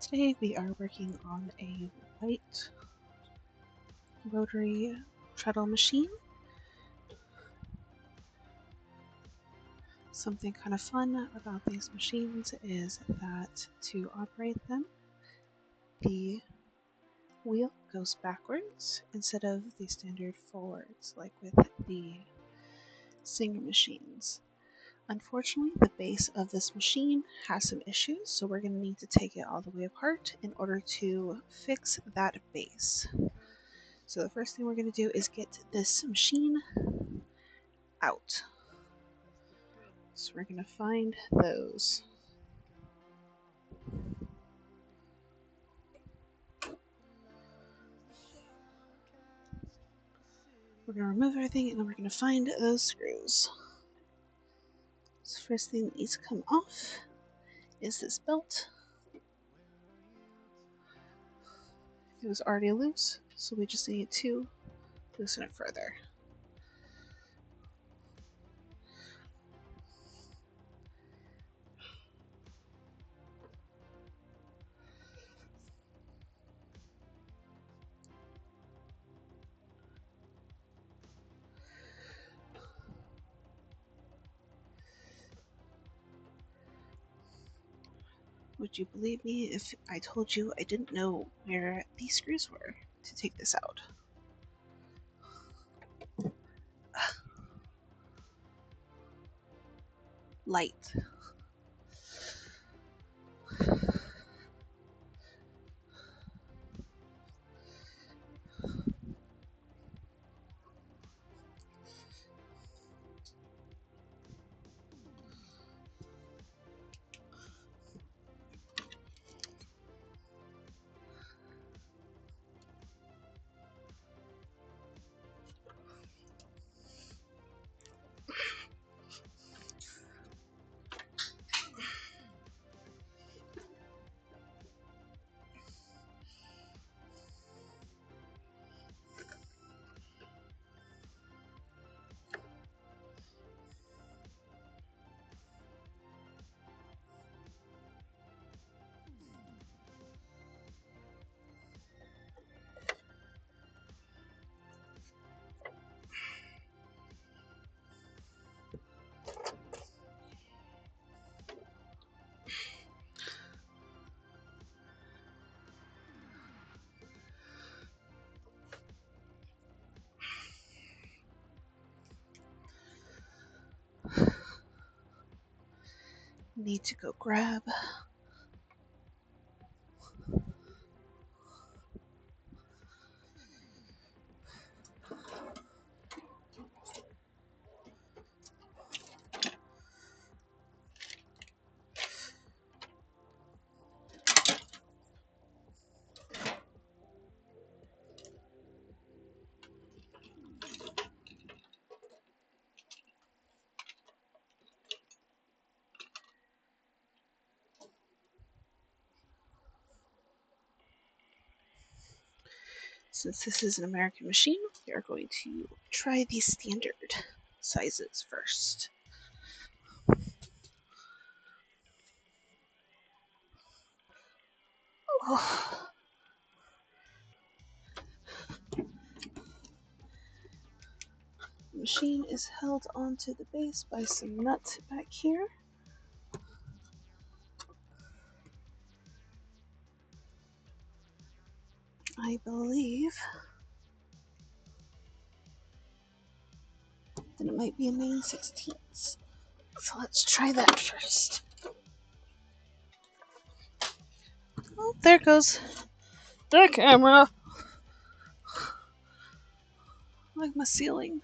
Today we are working on a white rotary treadle machine. Something kind of fun about these machines is that to operate them, the wheel goes backwards instead of the standard forwards like with the Singer machines. Unfortunately, the base of this machine has some issues, so we're going to need to take it all the way apart in order to fix that base. So the first thing we're going to do is get this machine out. So we're going to find those. We're going to remove everything and then we're going to find those screws. So first thing that needs to come off is this belt. It was already loose, so we just need to loosen it further. Would you believe me if I told you I didn't know where these screws were to take this out? Light. Need to go grab Since this is an American machine, we are going to try the standard sizes first. Oh. The machine is held onto the base by some nuts back here. I believe that it might be a 9/16. So let's try that first. Oh, there goes the camera. Like my ceiling.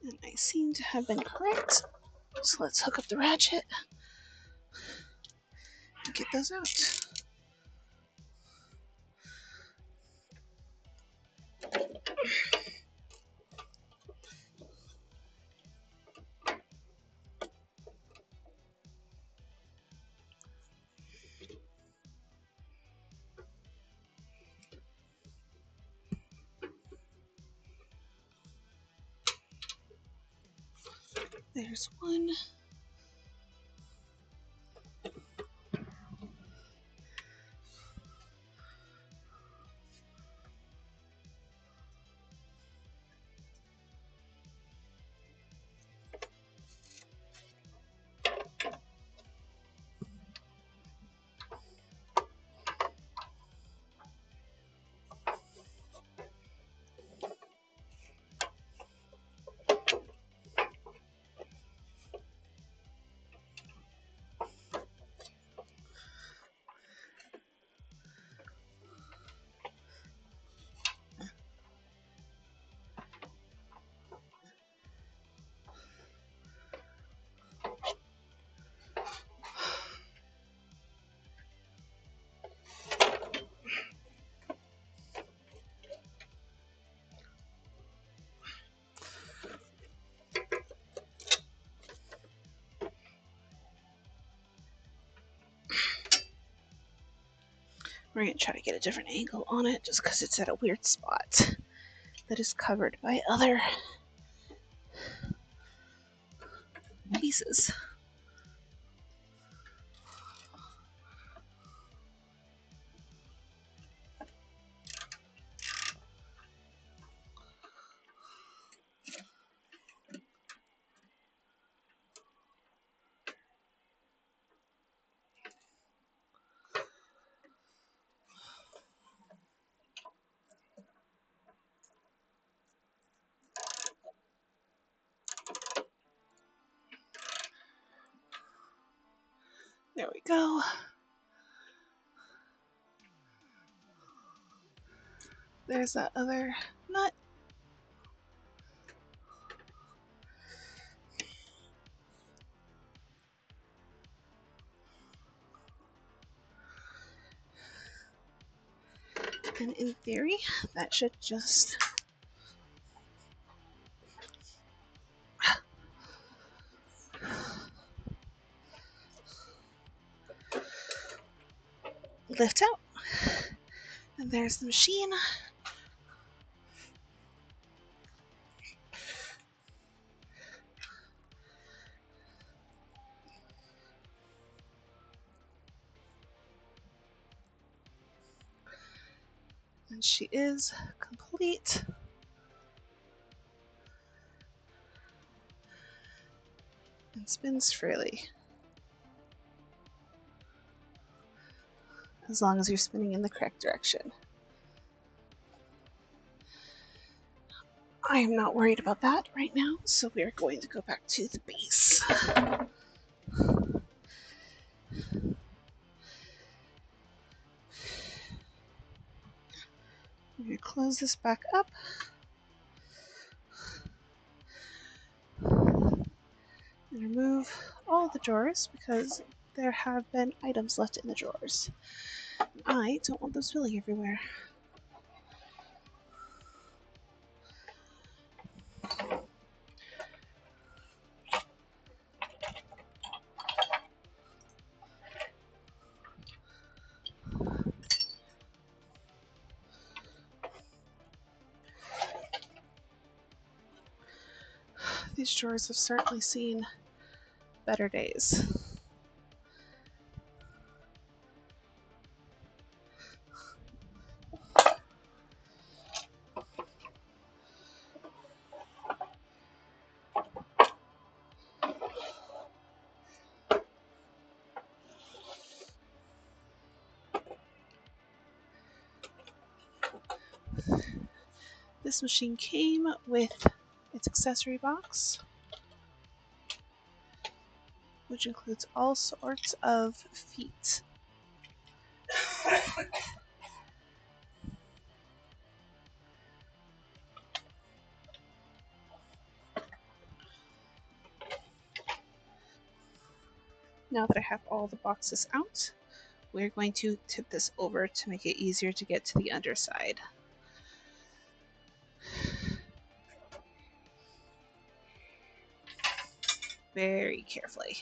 And I seem to have been correct. So let's hook up the ratchet and get those out. There's one. We're going to try to get a different angle on it just because it's at a weird spot that is covered by other pieces. There we go. There's that other nut. And in theory, that should just lift out. And there's the machine. And she is complete. And spins freely. As long as you're spinning in the correct direction. I am not worried about that right now, so we are going to go back to the base. I'm going to close this back up. And remove all the drawers because there have been items left in the drawers. I don't want those spilling everywhere. These drawers have certainly seen better days. This machine came with its accessory box, which includes all sorts of feet. Now that I have all the boxes out, we're going to tip this over to make it easier to get to the underside. Very carefully.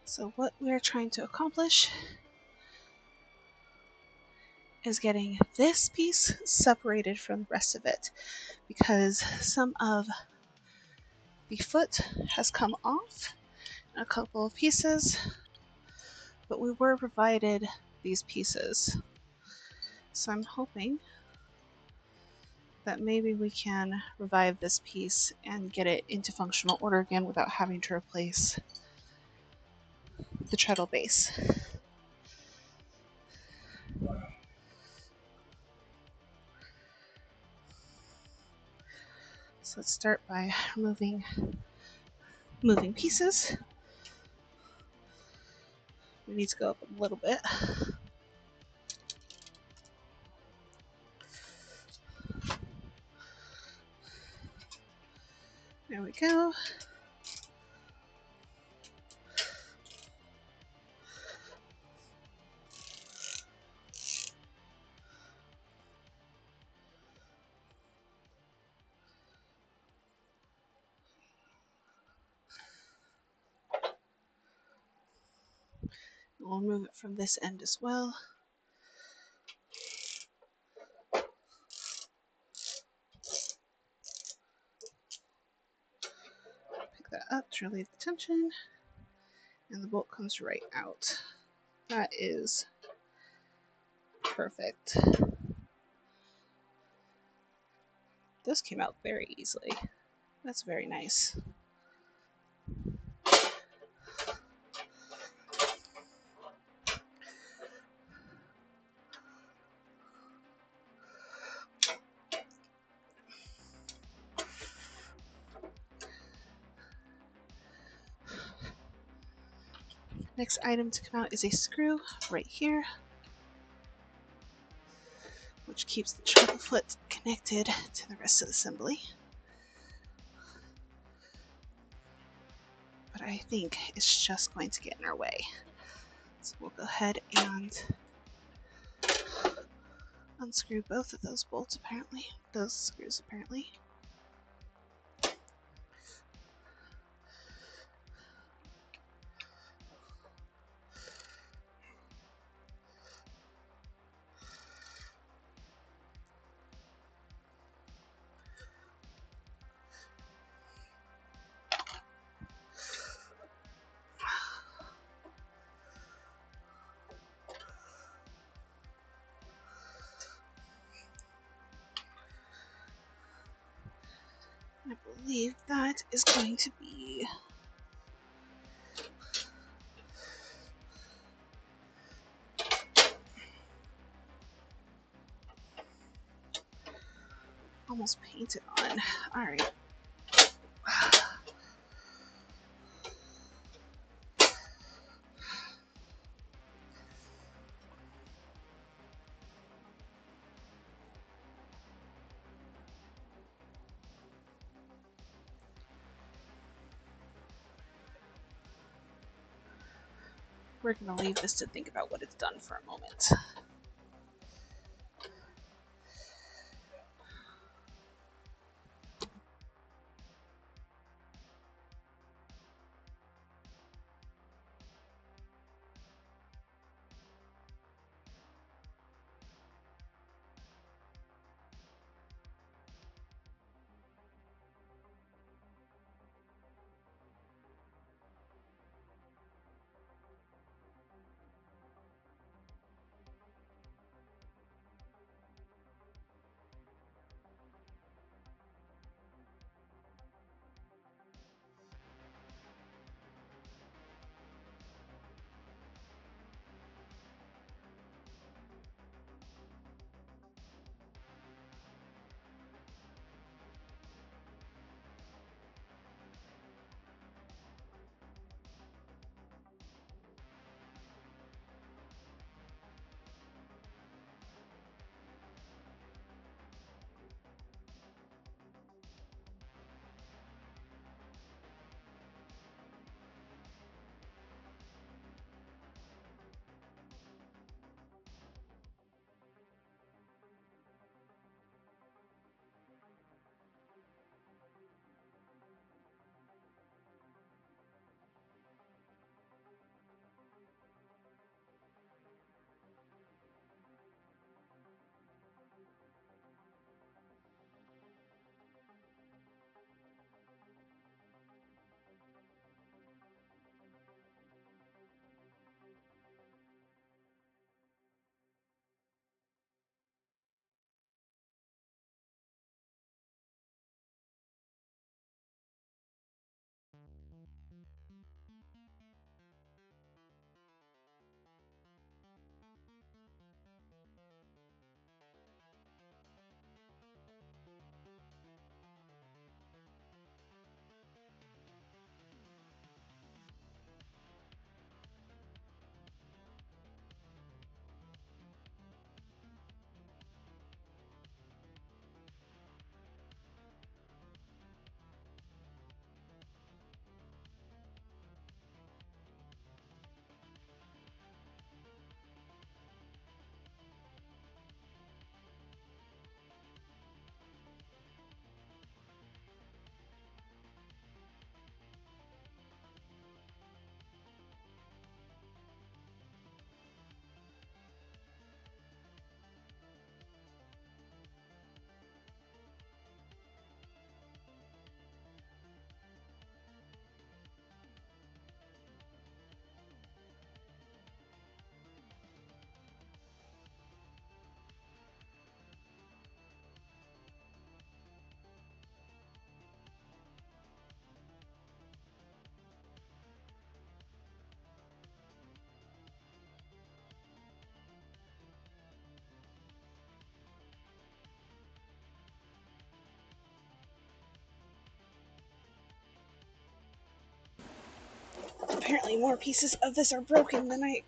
So what we're trying to accomplish is getting this piece separated from the rest of it, because some of the foot has come off in a couple of pieces, but we were provided these pieces. So I'm hoping that maybe we can revive this piece and get it into functional order again without having to replace the treadle base. So let's start by moving pieces. We need to go up a little bit. There we go. We'll move it from this end as well. Pick that up to relieve the tension, and the bolt comes right out. That is perfect. This came out very easily. That's very nice. Next item to come out is a screw right here, which keeps the treadle foot connected to the rest of the assembly. But I think it's just going to get in our way. So we'll go ahead and unscrew both of those bolts apparently. Those screws apparently. I believe that is going to be almost painted on. All right. We're going to leave this to think about what it's done for a moment. apparently more pieces of this are broken than I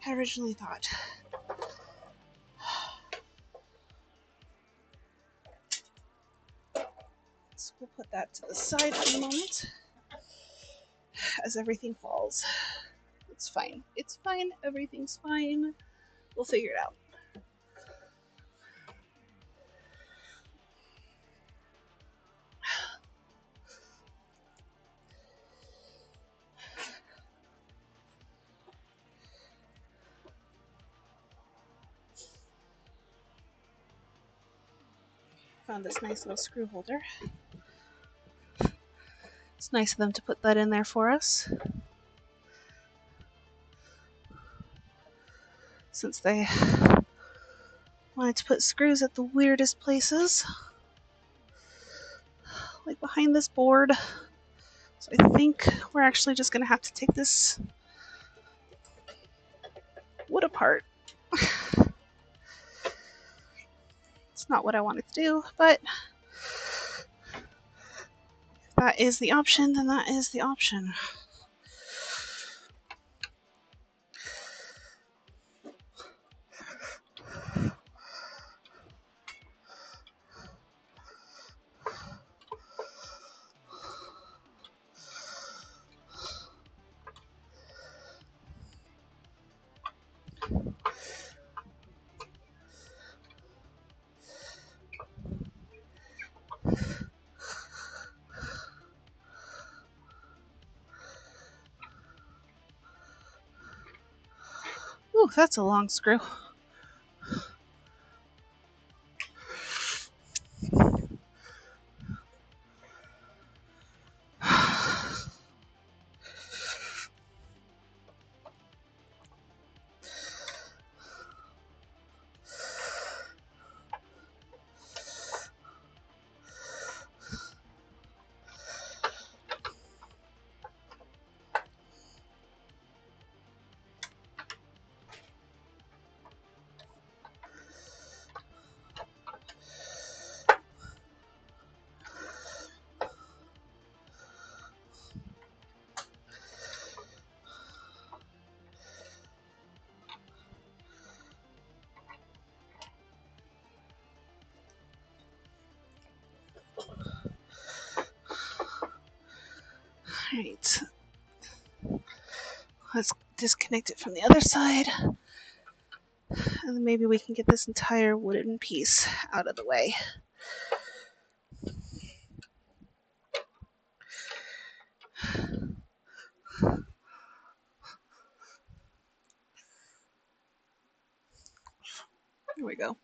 originally thought. So we'll put that to the side for the moment as everything falls. It's fine. It's fine. Everything's fine. We'll figure it out. Found this nice little screw holder. It's nice of them to put that in there for us, since they wanted to put screws at the weirdest places, like behind this board. So I think we're actually just going to have to take this wood apart. It's not what I wanted to do, but if that is the option, then that is the option. Ooh, that's a long screw. Alright, let's disconnect it from the other side, and then maybe we can get this entire wooden piece out of the way. There we go.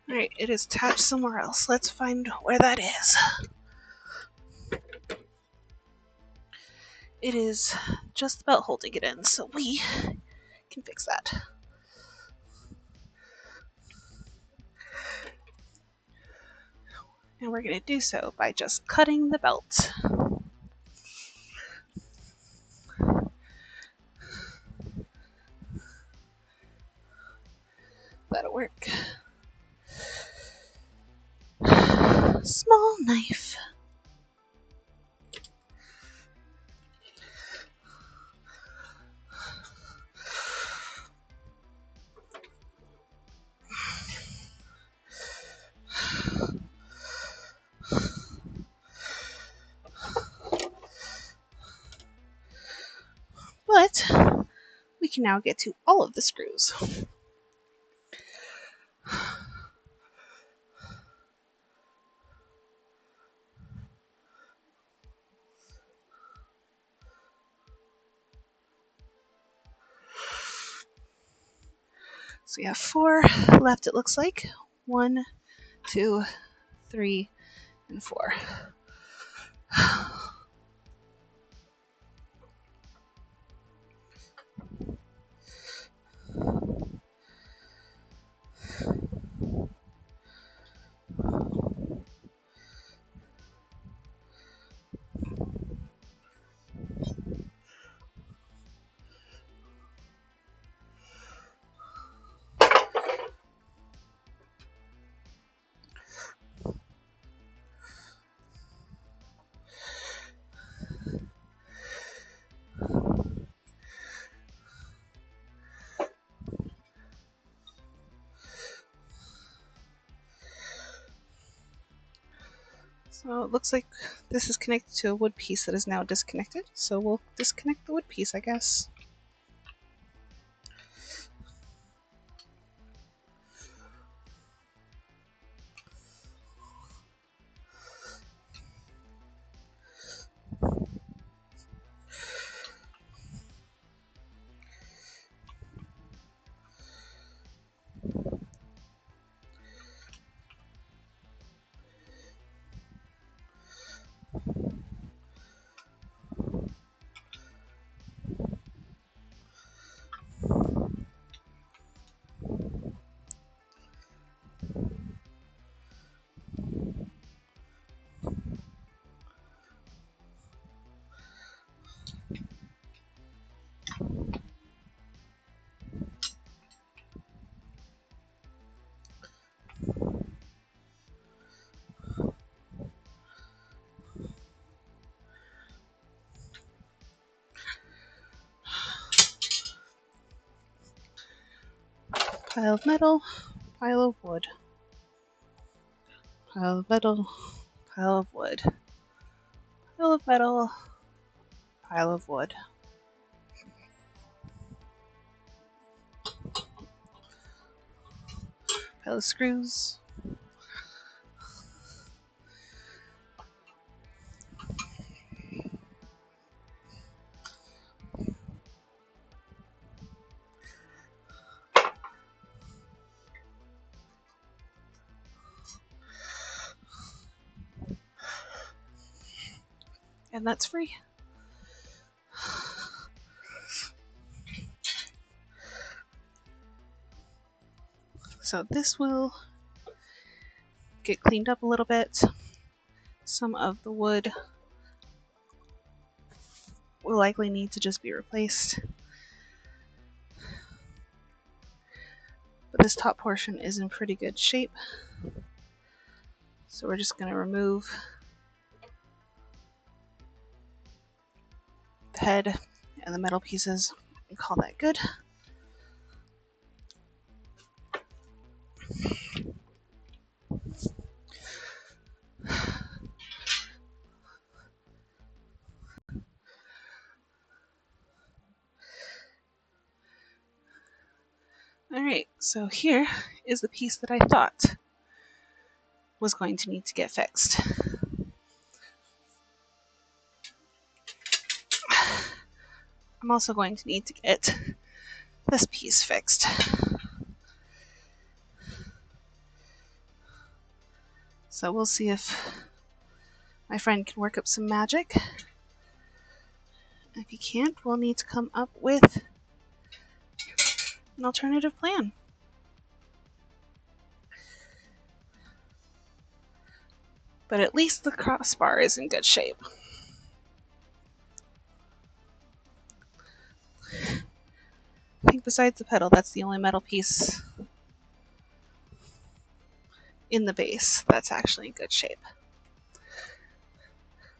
Alright, it is attached somewhere else. Let's find where that is. It is just about holding it in, so we can fix that. And we're going to do so by just cutting the belt. That'll work. Small knife. But we can now get to all of the screws. So we have 4 left, it looks like. 1, 2, 3, and 4. So it looks like this is connected to a wood piece that is now disconnected. So we'll disconnect the wood piece, I guess. Pile of metal, pile of wood. Pile of metal, pile of wood. Pile of metal, pile of wood. Pile of screws. And that's free. So this will get cleaned up a little bit. Some of the wood will likely need to just be replaced. But this top portion is in pretty good shape. So we're just going to remove the head and the metal pieces and call that good. Alright, so here is the piece that I thought was going to need to get fixed. I'm also going to need to get this piece fixed. So we'll see if my friend can work up some magic. If he can't, we'll need to come up with an alternative plan. But at least the crossbar is in good shape. I think besides the pedal, that's the only metal piece in the base that's actually in good shape.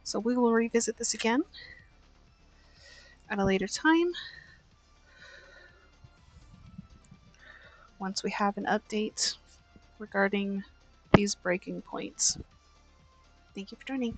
So we will revisit this again at a later time once we have an update regarding these breaking points. Thank you for joining.